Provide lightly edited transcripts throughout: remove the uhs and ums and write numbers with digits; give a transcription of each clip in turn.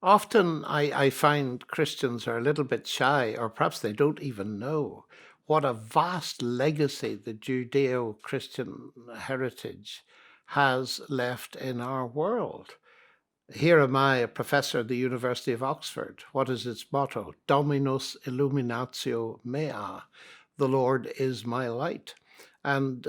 Often I find Christians are a little bit shy, or perhaps they don't even know what a vast legacy the Judeo-Christian heritage has left in our world. Here am I, a professor at the University of Oxford. What is its motto? Dominus illuminatio mea. The Lord is my light. And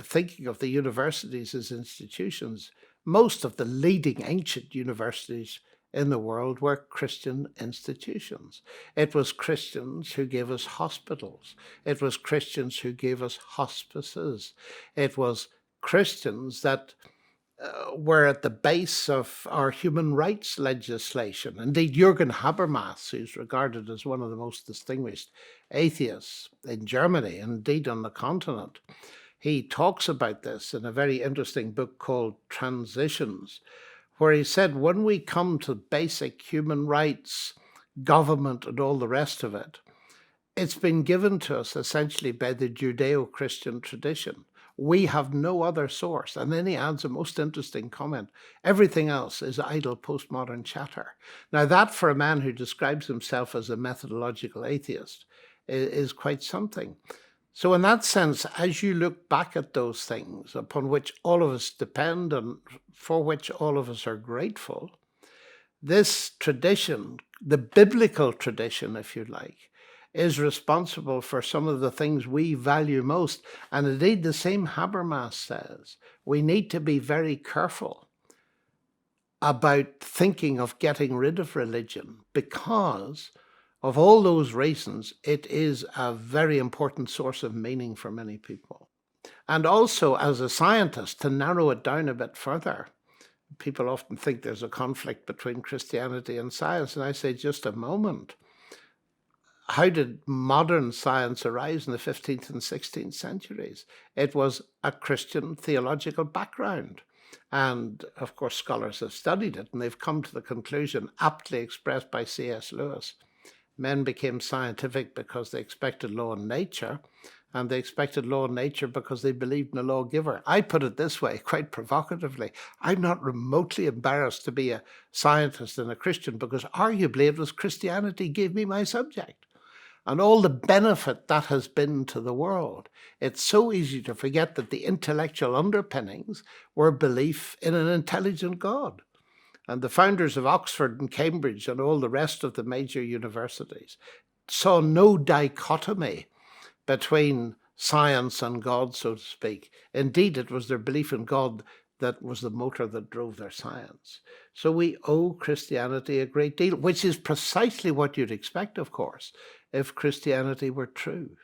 thinking of the universities as institutions, most of the leading ancient universities in the world were Christian institutions. It was Christians who gave us hospitals. It was Christians who gave us hospices. It was Christians that were at the base of our human rights legislation. Indeed, Jürgen Habermas, who's regarded as one of the most distinguished atheists in Germany, indeed on the continent, he talks about this in a very interesting book called Transitions, where he said when we come to basic human rights, government, and all the rest of it, it's been given to us essentially by the Judeo-Christian tradition. We have no other source. And then he adds a most interesting comment. Everything else is idle postmodern chatter. Now, that for a man who describes himself as a methodological atheist is quite something. So in that sense, as you look back at those things upon which all of us depend and for which all of us are grateful, this tradition, the biblical tradition, if you like, is responsible for some of the things we value most. And indeed, the same Habermas says, we need to be very careful about thinking of getting rid of religion because of all those reasons, it is a very important source of meaning for many people. And also, as a scientist, to narrow it down a bit further, people often think there's a conflict between Christianity and science, and I say, just a moment. How did modern science arise in the 15th and 16th centuries? It was a Christian theological background. And of course, scholars have studied it and they've come to the conclusion, aptly expressed by C.S. Lewis, men became scientific because they expected law in nature, and they expected law in nature because they believed in a lawgiver. I put it this way, quite provocatively. I'm not remotely embarrassed to be a scientist and a Christian because arguably it was Christianity gave me my subject and all the benefit that has been to the world. It's so easy to forget that the intellectual underpinnings were belief in an intelligent God. And the founders of Oxford and Cambridge and all the rest of the major universities saw no dichotomy between science and God, so to speak. Indeed, it was their belief in God that was the motor that drove their science. So we owe Christianity a great deal, which is precisely what you'd expect, of course, if Christianity were true.